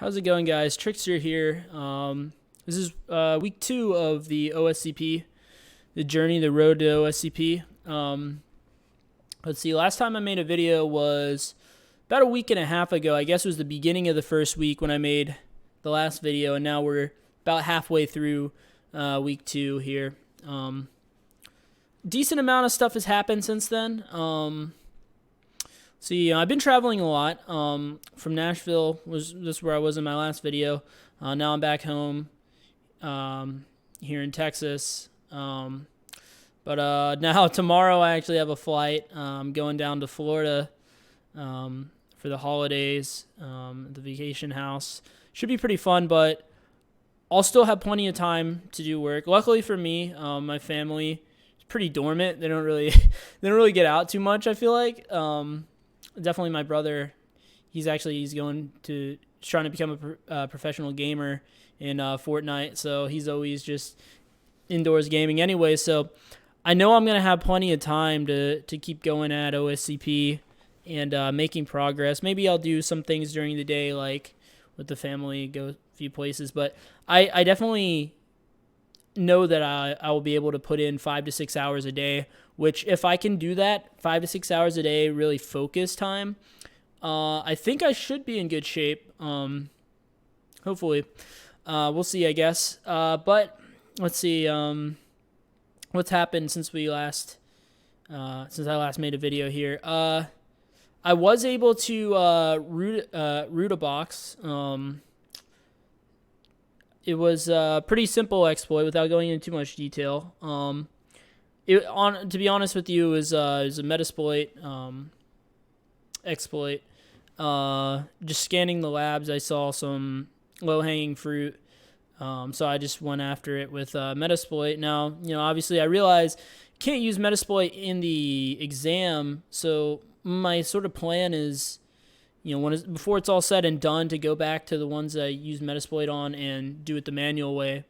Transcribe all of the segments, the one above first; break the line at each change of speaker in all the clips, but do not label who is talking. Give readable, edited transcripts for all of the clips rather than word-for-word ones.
How's it going, guys? Trickster here. This is week 2 of the OSCP, the journey, the road to OSCP. Let's see, last time I made a video was about a week and a half ago. I guess it was the beginning of the first week when I made the last video, and now we're about halfway through week 2 here. Decent amount of stuff has happened since then. I've been traveling a lot. From Nashville, this where I was in my last video. Now I'm back home here in Texas. But now tomorrow I actually have a flight. I'm going down to Florida for the holidays, the vacation house. Should be pretty fun, but I'll still have plenty of time to do work. Luckily for me, my family is pretty dormant. They don't really get out too much, I feel like. Definitely my brother, he's trying to become a professional gamer in Fortnite, so he's always just indoors gaming anyway. So I know I'm going to have plenty of time to keep going at OSCP and making progress. Maybe I'll do some things during the day, like with the family, go a few places, but I definitely know that I will be able to put in 5 to 6 hours a day, which if I can do that 5 to 6 hours a day, really focus time, I think I should be in good shape. Hopefully, we'll see, I guess. But let's see, what's happened since I last made a video here. I was able to root a box. It was a pretty simple exploit without going into too much detail. To be honest with you, it was a Metasploit exploit. Just scanning the labs, I saw some low-hanging fruit, so I just went after it with Metasploit. Now, obviously I realize can't use Metasploit in the exam, so my sort of plan is, before it's all said and done, to go back to the ones that I use Metasploit on and do it the manual way,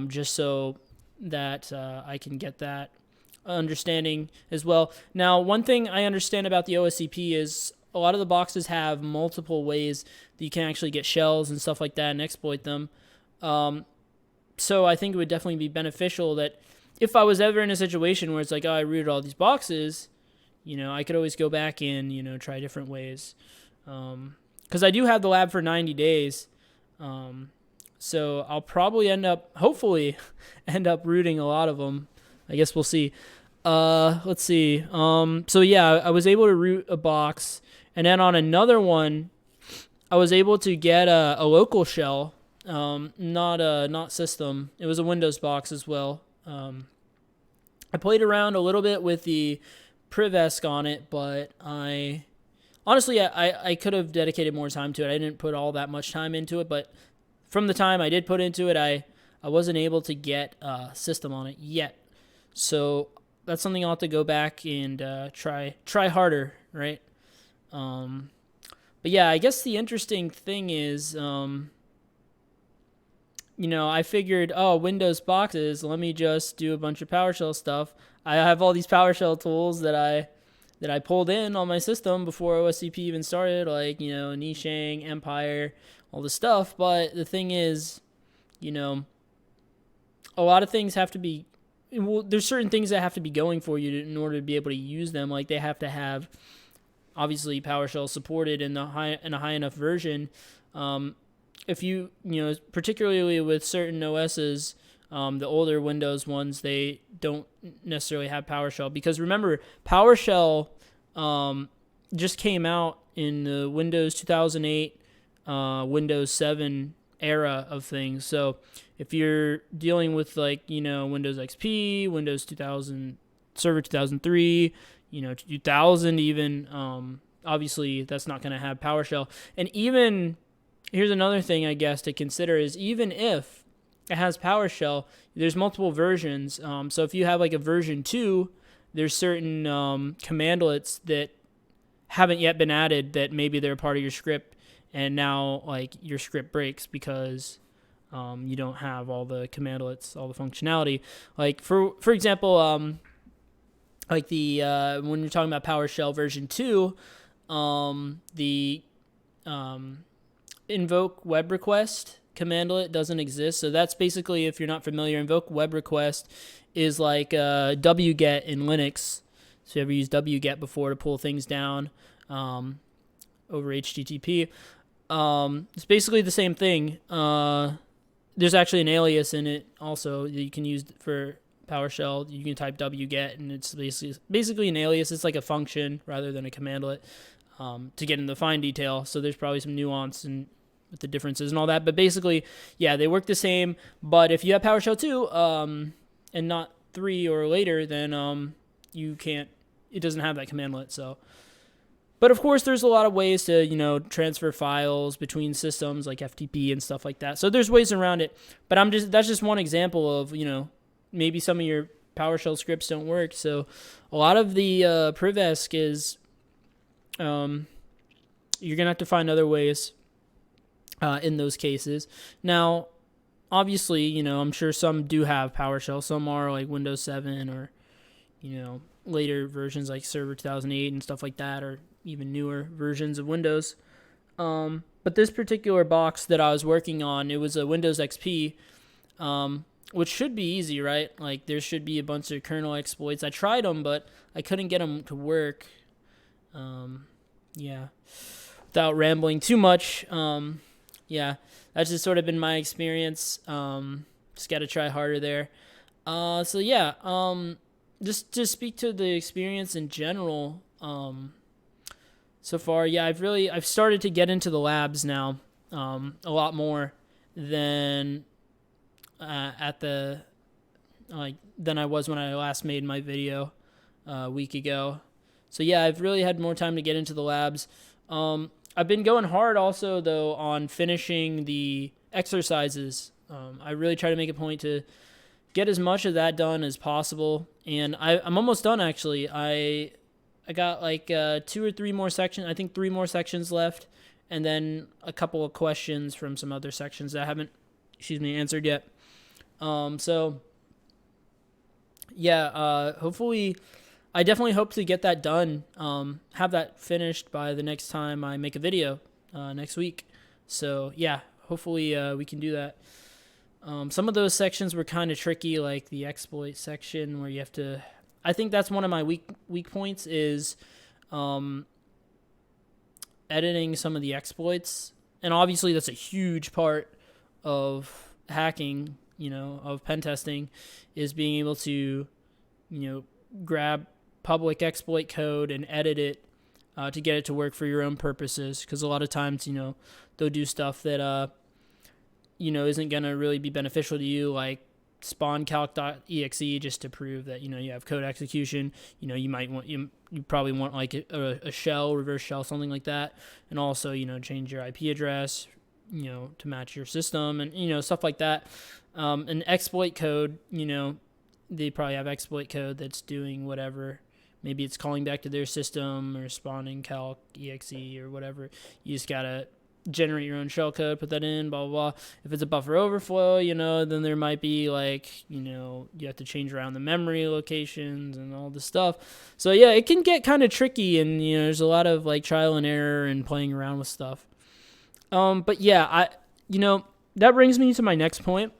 just so that I can get that understanding as well. Now, one thing I understand about the OSCP is a lot of the boxes have multiple ways that you can actually get shells and stuff like that and exploit them. So I think it would definitely be beneficial that if I was ever in a situation where it's like, oh, I rooted all these boxes, I could always go back and, try different ways. Because I do have the lab for 90 days. So I'll probably hopefully end up rooting a lot of them. I guess we'll see. Let's see. I was able to root a box, and then on another one, I was able to get a local shell, not system. It was a Windows box as well. I played around a little bit with the Privesc on it, but I could have dedicated more time to it. I didn't put all that much time into it, but from the time I did put into it, I wasn't able to get a system on it yet. So that's something I'll have to go back and try harder, right? But yeah, I guess the interesting thing is, I figured, Windows boxes, let me just do a bunch of PowerShell stuff. I have all these PowerShell tools that I pulled in on my system before OSCP even started, like, Nishang, Empire, all this stuff. But the thing is, a lot of things have to be, there's certain things that have to be going for you in order to be able to use them. Like, they have to have, obviously, PowerShell supported in a high enough version. If you, particularly with certain OSs, the older Windows ones, they don't necessarily have PowerShell, because remember, PowerShell just came out in the Windows 2008, Windows 7 era of things. So if you're dealing with Windows XP, Windows 2000, Server 2003, 2000 even, obviously that's not going to have PowerShell. And even here's another thing I guess to consider is, even if it has PowerShell, there's multiple versions. So if you have like a version 2, there's certain commandlets that haven't yet been added that maybe they're part of your script, and now like your script breaks because you don't have all the commandlets, all the functionality. Like for example, like the when you're talking about PowerShell version 2, the invoke web request commandlet doesn't exist. So that's basically, if you're not familiar, invoke web request is like wget in Linux. So you ever used wget before to pull things down over HTTP? It's basically the same thing. There's actually an alias in it also that you can use for PowerShell. You can type wget, and it's basically an alias. It's like a function rather than a commandlet to get into the fine detail. So there's probably some nuance and with the differences and all that. But basically, yeah, they work the same. But if you have PowerShell 2 and not 3 or later, then you can't. It doesn't have that commandlet. So. But of course, there's a lot of ways to, transfer files between systems like FTP and stuff like that. So there's ways around it. But that's just one example of, maybe some of your PowerShell scripts don't work. So a lot of the privesc is you're going to have to find other ways in those cases. Now, obviously, I'm sure some do have PowerShell. Some are like Windows 7 or, later versions like Server 2008 and stuff like that, or even newer versions of Windows. But this particular box that I was working on, it was a Windows XP, which should be easy, right? Like there should be a bunch of kernel exploits. I tried them, but I couldn't get them to work. Without rambling too much. That's just sort of been my experience. Just got to try harder there. Just to speak to the experience in general, so far, I've started to get into the labs now, a lot more than than I was when I last made my video a week ago. So yeah, I've really had more time to get into the labs. I've been going hard also though on finishing the exercises. I really try to make a point to get as much of that done as possible, and I'm almost done actually. I got like 2 or 3 more sections. I think 3 more sections left, and then a couple of questions from some other sections that I haven't, answered yet. Hopefully, I definitely hope to get that done. Have that finished by the next time I make a video next week. So yeah, hopefully we can do that. Some of those sections were kind of tricky, like the exploit section where you have to. I think that's one of my weak points is editing some of the exploits. And obviously that's a huge part of hacking, of pen testing, is being able to, grab public exploit code and edit it to get it to work for your own purposes. Because a lot of times, they'll do stuff that, isn't going to really be beneficial to you, like spawncalc.exe just to prove that you have code execution. You probably want like a shell, reverse shell, something like that, and also change your IP address to match your system, and stuff like that. And exploit code, they probably have exploit code that's doing whatever. Maybe it's calling back to their system or spawning calc exe or whatever. You just gotta generate your own shell code, put that in, blah, blah, blah. If it's a buffer overflow, then there might be like, you have to change around the memory locations and all this stuff. So yeah, it can get kind of tricky, and, there's a lot of like trial and error and playing around with stuff. But yeah, that brings me to my next point.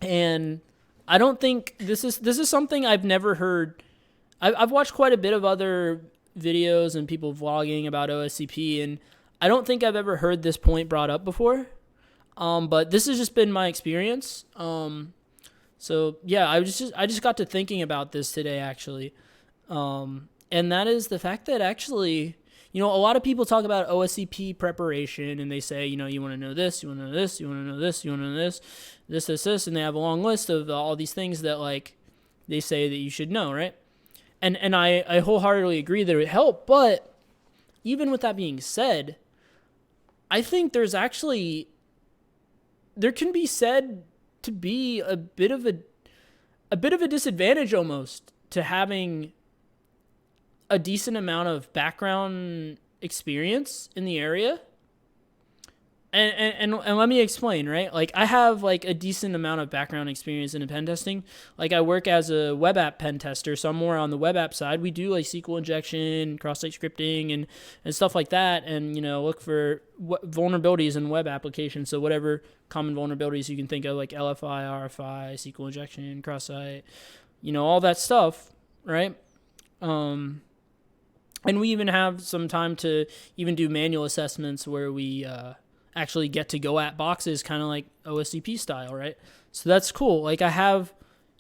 And I don't think this is something I've never heard. I've watched quite a bit of other videos and people vlogging about OSCP, and I don't think I've ever heard this point brought up before, but this has just been my experience. So yeah, I just got to thinking about this today actually, and that is the fact that actually, a lot of people talk about OSCP preparation, and they say, you want to know this, you want to know this, you want to know this, you want to know this, and they have a long list of all these things that like they say that you should know, right? And I wholeheartedly agree that it would help, but even with that being said, I think there can be said to be a bit of a disadvantage almost to having a decent amount of background experience in the area. And let me explain, right? Like, I have like a decent amount of background experience in pen testing. Like, I work as a web app pen tester, so I'm more on the web app side. We do like SQL injection, cross-site scripting, and stuff like that, and look for vulnerabilities in web applications. So whatever common vulnerabilities you can think of, like LFI, RFI, SQL injection, cross-site, all that stuff, right? And we even have some time to even do manual assessments where we actually get to go at boxes, kind of like OSCP style, right? So that's cool. Like, I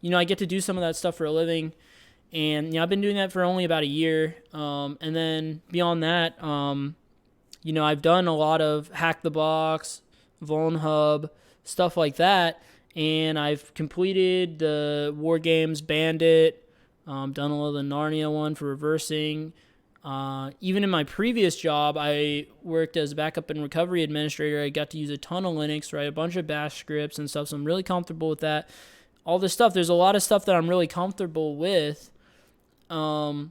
get to do some of that stuff for a living, and I've been doing that for only about a year. And then beyond that, I've done a lot of Hack the Box, Vuln Hub, stuff like that, and I've completed the War Games Bandit, done a little of the Narnia one for reversing. Even in my previous job, I worked as a backup and recovery administrator. I got to use a ton of Linux, write a bunch of bash scripts and stuff, so I'm really comfortable with that. All this stuff, there's a lot of stuff that I'm really comfortable with, but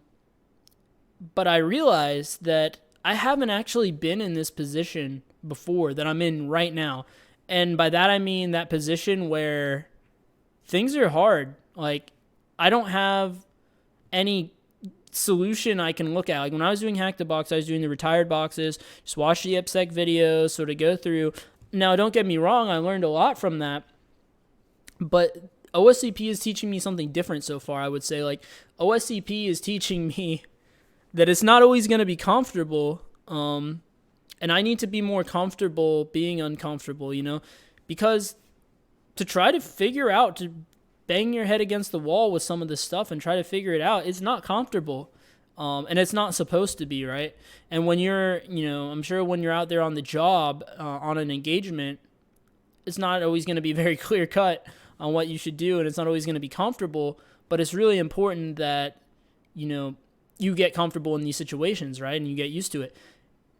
I realized that I haven't actually been in this position before that I'm in right now. And by that I mean that position where things are hard. Like, I don't have any solution I can look at. Like, when I was doing Hack the Box, I was doing the retired boxes, just watch the IPSEC videos, sort of go through. Now, don't get me wrong, I learned a lot from that, but OSCP is teaching me something different so far, I would say. Like, OSCP is teaching me that it's not always going to be comfortable, and I need to be more comfortable being uncomfortable, because to try to figure out, to bang your head against the wall with some of this stuff and try to figure it out, it's not comfortable, and it's not supposed to be, right? And when you're, I'm sure when you're out there on the job, on an engagement, it's not always going to be very clear cut on what you should do, and it's not always going to be comfortable, but it's really important that, you get comfortable in these situations, right? And you get used to it.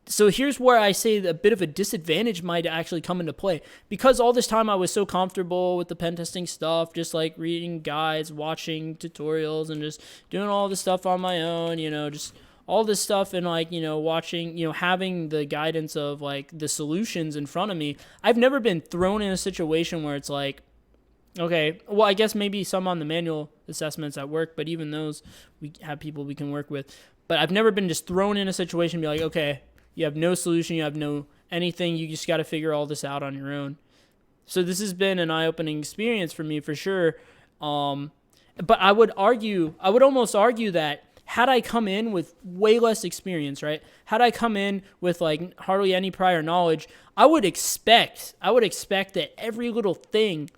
So here's where I say that a bit of a disadvantage might actually come into play. Because all this time I was so comfortable with the pen testing stuff, just like reading guides, watching tutorials, and just doing all this stuff on my own, just all this stuff, and like, watching, having the guidance of like the solutions in front of me. I've never been thrown in a situation where it's like, okay, well, I guess maybe some on the manual assessments at work, but even those, we have people we can work with. But I've never been just thrown in a situation and be like, okay, you have no solution, you have no anything, you just got to figure all this out on your own. So this has been an eye-opening experience for me, for sure. But I would almost argue that had I come in with way less experience, right? Had I come in with like hardly any prior knowledge, I would expect that every little thing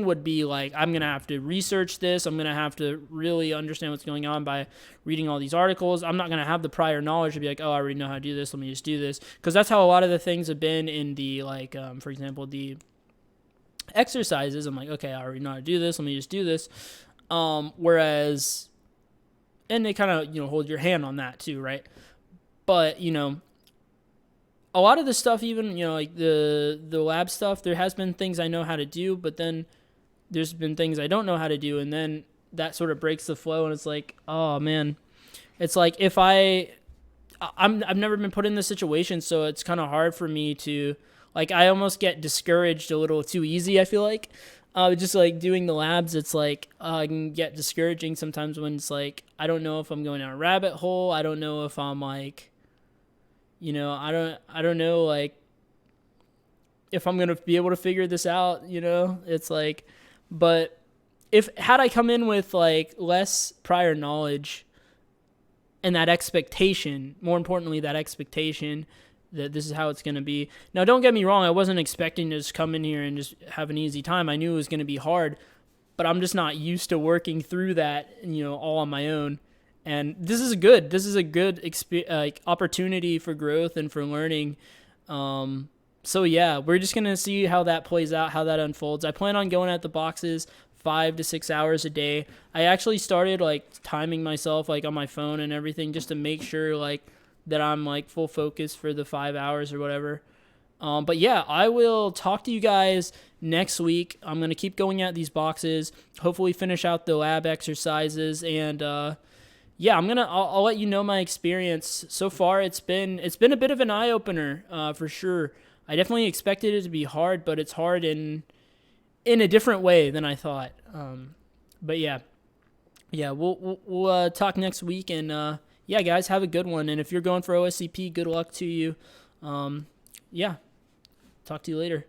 would be like, I'm going to have to research this. I'm going to have to really understand what's going on by reading all these articles. I'm not going to have the prior knowledge to be like, oh, I already know how to do this. Let me just do this. Because that's how a lot of the things have been in the, like, for example, the exercises. I'm like, okay, I already know how to do this. Let me just do this. Whereas, and they kind of, hold your hand on that too, right? But, a lot of the stuff, even, like the lab stuff, there has been things I know how to do, but then there's been things I don't know how to do, and then that sort of breaks the flow, and it's like, oh man, it's like if I've never been put in this situation, so it's kind of hard for me to, like, I almost get discouraged a little too easy, I feel like. Just like doing the labs, it's like I can get discouraging sometimes when it's like, I don't know if I'm going down a rabbit hole, I don't know if I'm like, I don't know, like, if I'm going to be able to figure this out, it's like, but had I come in with like less prior knowledge and that expectation, more importantly, that expectation that this is how it's going to be. Now, don't get me wrong. I wasn't expecting to just come in here and just have an easy time. I knew it was going to be hard, but I'm just not used to working through that, all on my own. And this is a good opportunity for growth and for learning. So yeah, we're just going to see how that plays out, how that unfolds. I plan on going at the boxes 5 to 6 hours a day. I actually started like timing myself like on my phone and everything just to make sure like that I'm like full focus for the 5 hours or whatever. But yeah, I will talk to you guys next week. I'm going to keep going at these boxes, hopefully finish out the lab exercises, and yeah, I'll let you know my experience so far. It's been a bit of an eye opener, for sure. I definitely expected it to be hard, but it's hard in a different way than I thought. But yeah, we'll talk next week, and yeah, guys, have a good one. And if you're going for OSCP, good luck to you. Yeah, talk to you later.